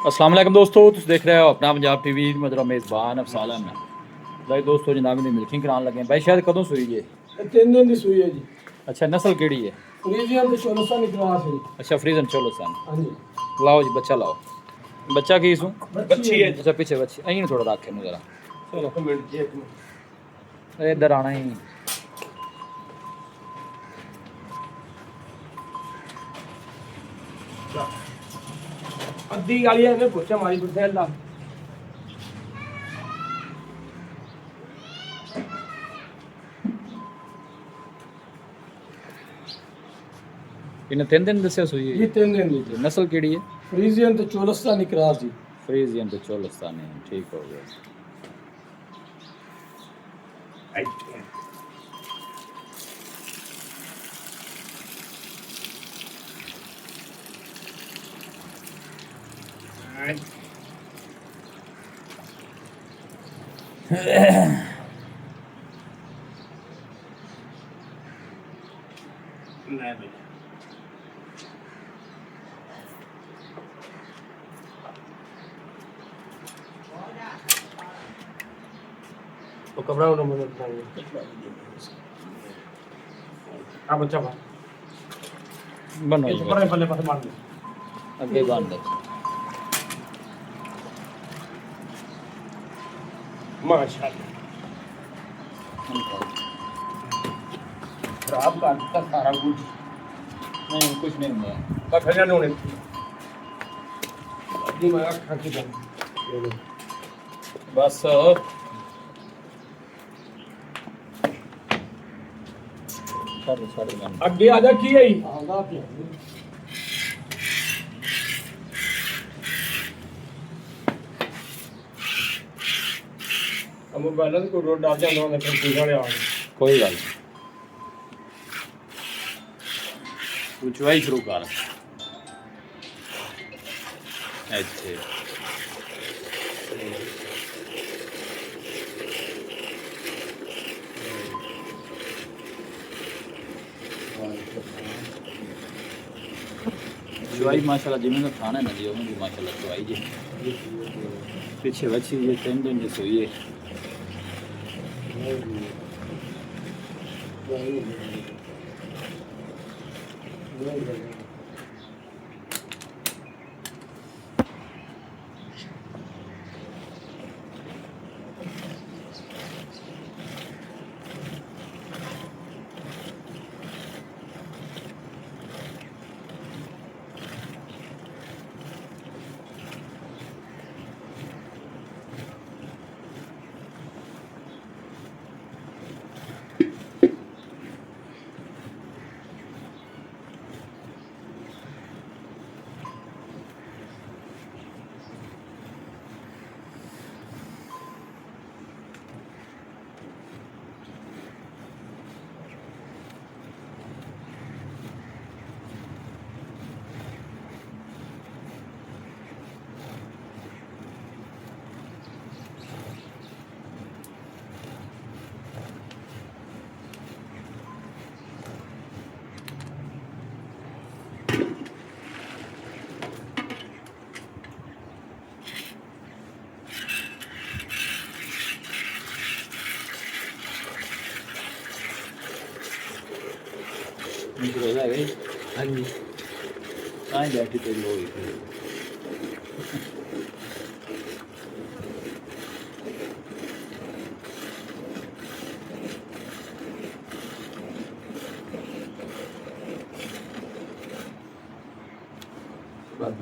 अस्सलाम वालेकुम दोस्तों, तुम देख रहे हो अपना पंजाब टीवी। मतलब मेज़बान अफसाल अहमद भाई। दोस्तों जनाब ने मिल्किंग कराने लगे भाई। शायद कदों सूई है? 3 दिन की सूई है जी। अच्छा, नस्ल केड़ी है? फ्रीजियन तो 16 क्रॉस है। अच्छा, फ्रीजन चोलोसान। हाँ जी। लाओ जी, बच्चा लाओ। बच्चा की सू? बच्ची है। अच्छा, पीछे बच्ची अं थोड़ा रखे नु जरा। चलो मिनट जी, एक मिनट। इधर आना ही। अद्धी गाली है पूछा मारी पूछे अल्लाह। इन्हें 3 दिन दस्या सूई जी है? 3 दिन की जी। नस्ल केड़ी है? फ्रीजियन तो 14 क्रॉस जी। फ्रीजियन तो चोलोस्तानी। ठीक हो गया। तो कपड़ा उन्होंने मदद करेंगे। हाँ बच्चा भाई। बनो ये जी, तो बड़े पल्ले पास मार दे। अगे बांध दो। माशाल्लाह। खराब कर दिया सारा कुछ। नहीं, कुछ नहीं हुआ। बस हरियाणा होने जी मैं खा के जाऊँ। बस साढ़े बंद। आगे आजा की है आगा पे अब बैलेंस को रोड डाल दिया उन्होंने फिर पूछा ले आए। कोई गल नहीं। तू चुवाई शुरू कर। ਇੱਥੇ चुवाई माशाल्लाह जिन्होंने खाना है ना जी उन्होंने माशाल्लाह चुवाई जी। पीछे बच्ची ये 3 दिन की सोई है। रोजा है भाई। हाँ जी कहाँ बैठी तेरी हो गई? बस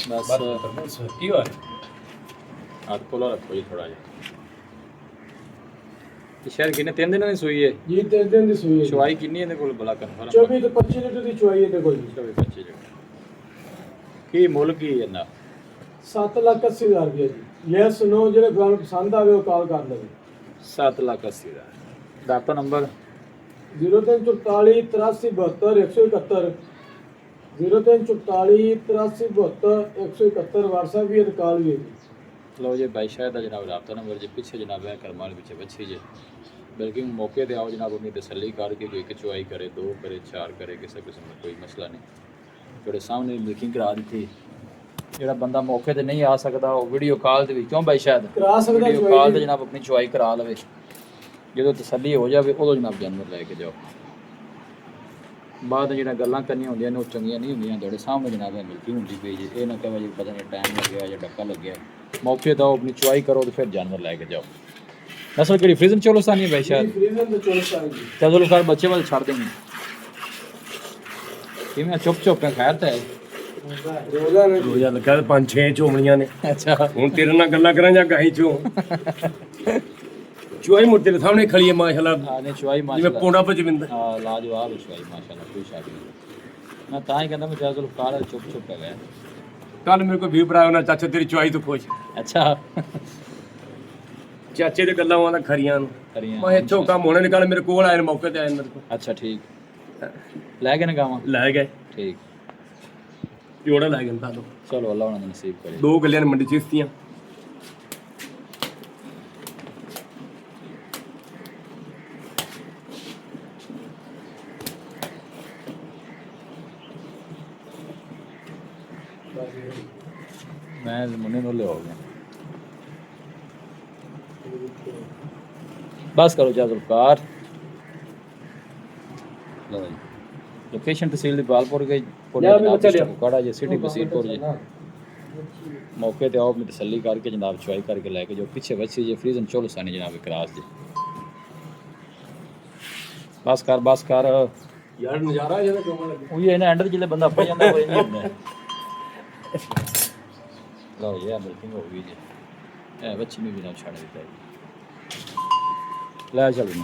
ਬਸ ਕੀ ਹੋਇਆ ਹੱਥ ਕੋਲ ਰੱਖੋ ਜੀ ਥੋੜਾ ਜਿਹਾ ਤੇ ਸ਼ਾਇਦ ਕਿੰਨੇ 3 ਦਿਨਾਂ ਦੀ ਸੂਈ ਹੈ ਜੀ 3 ਦਿਨ ਦੀ ਸੂਈ ਹੈ ਚਵਾਈ ਕਿੰਨੀ ਇਹਦੇ ਕੋਲ ਬਲਾ ਕਨਫਰਮ 24 ਤੋਂ 25 ਲੀਟਰ ਦੀ ਚੁਆਈ ਇਹਦੇ ਕੋਲ ਜੀ 25 ਕੀ ਮੁੱਲ ਕੀ ਇਹਨਾਂ 7,80,000 ਰੁਪਏ ਜੀ ਯੈਸ ਨੋ ਜਿਹੜੇ ਤੁਹਾਨੂੰ ਪਸੰਦ ਆਵੇ ਉਹ ਕਾਲ ਕਰ ਲਵੇ 7,80,000 ਡਾਕਟਰ ਨੰਬਰ 0344 83 72 171 0344 83 72 171 WhatsApp ਵੀ ਹੈ ਕਾਲ ਵੀ ਹੈ ਜੀ ਲਓ ਜੀ ਬਾਈ ਸ਼ਾਇਦ ਦਾ ਜਨਾਬ ਰਾਬਤਾ ਨੰਬਰ ਜੇ ਪਿੱਛੇ ਜਨਾਬ ਹੈ ਕਰਮਾਲ ਪਿੱਛੇ ਬੱਚੀ ਜੇ ਬਲਕਿ ਮੌਕੇ ਤੇ ਆਓ ਜਨਾਬ ਆਪਣੀ ਤਸੱਲੀ ਕਰਕੇ ਕੋਈ ਇੱਕ ਚੁਆਈ ਕਰੇ 2 ਕਰੇ 4 ਕਰੇ ਕਿਸੇ ਕਿਸਮ ਦਾ ਕੋਈ ਮਸਲਾ ਨਹੀਂ ਤੁਹਾਡੇ ਸਾਹਮਣੇ ਮਿਲਕਿੰਗ ਕਰਾ ਦਿੱਤੀ ਜਿਹੜਾ ਬੰਦਾ ਮੌਕੇ ਤੇ ਨਹੀਂ ਆ ਸਕਦਾ ਉਹ ਵੀਡੀਓ ਕਾਲ ਦੇ ਵਿੱਚ ਕਿਉਂ ਬਾਈ ਸ਼ਾਇਦ ਕਰਾ ਸਕਦਾ ਵੀਡੀਓ ਕਾਲ ਤੇ ਜਨਾਬ ਆਪਣੀ ਚੁਆਈ ਕਰਾ ਲਵੇ ਜਦੋਂ ਤਸੱਲੀ ਹੋ ਜਾਵੇ ਉਦੋਂ ਜਨਾਬ ਜਾਨਵਰ ਲੈ ਕੇ ਜਾਓ ਬਾਅਦ ਜਿਹੜਾ ਗੱਲਾਂ ਕਰਨੀਆਂ ਹੁੰਦੀਆਂ ਨੇ ਉਹ ਚੰਗੀਆਂ ਨਹੀਂ ਹੁੰਦੀਆਂ ਤੁਹਾਡੇ ਸਾਹਮਣੇ ਜਨਾਬ ਮਿਲਕੀ ਹੁੰਦੀ ਪਈ ਜੀ ਇਹ ਨਾ ਕਹੋ ਜੀ ਪਤਾ ਨਹੀਂ ਟਾਈਮ ਲੱਗਿਆ ਜਾਂ ਡੱਕਾ ਲੱਗਿਆ ਮੌਕੇ ਤੇ ਆਪਣੀ ਚੁਆਈ ਕਰੋ ਤੇ ਫਿਰ ਜਾਨਵਰ ਲੈ ਕੇ ਜਾਓ ਨਸਲ ਕਿਹੜੀ ਫਰੀਜ਼ਨ ਚੋਲੋਸਾਨੀ ਹੈ ਬਾਈ ਸ਼ਾਇਦ ਫਰੀਜ਼ਨ ਦਾ ਚੋਲਸਾਨੀ ਜੀ ਚਲੋ ਕਰ ਬੱਚੇ ਵੱਲ ਛੱਡ ਦੇਂਗੇ ਕਿਵੇਂ ਚੁੱਪ ਚੁੱਪ ਕੇ ਖੈਰ ਤਾਂ ਹੈ ਰੋਜ਼ਾ ਲੱਗਾ 5-6 ਝੋਮਣੀਆਂ ਨੇ ਅੱਛਾ ਹੁਣ ਤੇਰੇ ਨਾਲ ਗੱਲਾਂ ਕਰਾਂ ਜਾਂ ਗਾਹੀ ਚੋਂ ਚੁਆਈ ਮੁਰਤੇ ਦੇ ਸਾਹਮਣੇ ਖੜੀ ਹੈ ਮਾਸ਼ਾਅੱਲਾ ਹਾਂ ਨੇ ਚੁਆਈ ਜਿਵੇਂ ਮਾਸ਼ਾਅੱਲਾ ਪੌਂਡਾ ਪਜਵਿੰਦਰ ਹਾਂ ਲਾਜਵਾਬ ਹੈ ਚੁਆਈ ਮਾਸ਼ਾਅੱਲਾ ਕੋਈ ਸ਼ੱਕ ਨਹੀਂ ਮੈਂ ਤਾਂ ਹੀ ਕਹਿੰਦਾ ਮੈਂ ਚਲੋ ਕਾਲ ਚੁੱਪ ਚੁੱਪ ਕਰ ਗਿਆ ਕੱਲ ਮੇਰੇ ਕੋਲ ਵੀ ਭਰਾ ਉਹਨਾਂ ਚਾਚਾ ਤੇਰੀ ਚੁਆਈ ਤੋਂ ਖੁਸ਼ ਅੱਛਾ ਚਾਚੇ ਦੇ ਗੱਲਾਂ ਆਉਂਦਾ ਖਰੀਆਂ ਨੂੰ ਕਰੀਆਂ ਮੈਂ ਇੱਥੋਂ ਕੰਮ ਹੋਣੇ ਨੇ ਕੱਲ ਮੇਰੇ ਕੋਲ ਆਏ ਨੇ ਮੌਕੇ ਤੇ ਆਏ ਨੇ ਮੇਰੇ ਕੋਲ ਅੱਛਾ ਠੀਕ ਲੈ ਕੇ ਨਾ ਗਾਵਾਂ ਲੈ ਗਏ ਠੀਕ ਜੋੜਾ ਲੈ ਗਏ ਤੁਹਾਨੂੰ ਚਲੋ ਅੱਲਾ ਉਹਨਾਂ ਦਾ ਨਸੀਬ ਕਰੇ 2 ਗੱਲਿਆਂ ਨੇ ਮੰਡੀ ਚ ਦਿੱਤੀਆਂ ਮੈਂ ਮੁੰਨੇ ਨੂੰ ਲਿਆਓ ਗਿਆ बस करो जा जुल्फकार लो जी लोकेशन तहसील बालपुर गई काड़ा जी सिटी बसीरपुर जी मौके ते आओ अपनी तसल्ली करके जनाब चुआई करके लेके जो पीछे बची जी फ्रीजन चोलसानी जनाब क्रास जी बस कर यार नजारा है जोमा लगे ਉਹ ਇਹ ਨਾ ਐਂਡ ਜਿਲੇ ਬੰਦਾ ਪੈ ਜਾਂਦਾ ਹੋਏ ਨਹੀਂ ਹੁੰਦਾ ਲਓ ਇਹ ਮਿਲਕਿੰਗ ਹੋ ਗਈ ਜੀ ਇਹ ਬੱਚੀ ਨੂੰ ਵੀ ਨਾ ਛੱਡ ਦਿੱਤਾ ਜੀ ਲੈ ਚੱਲ ਜੀ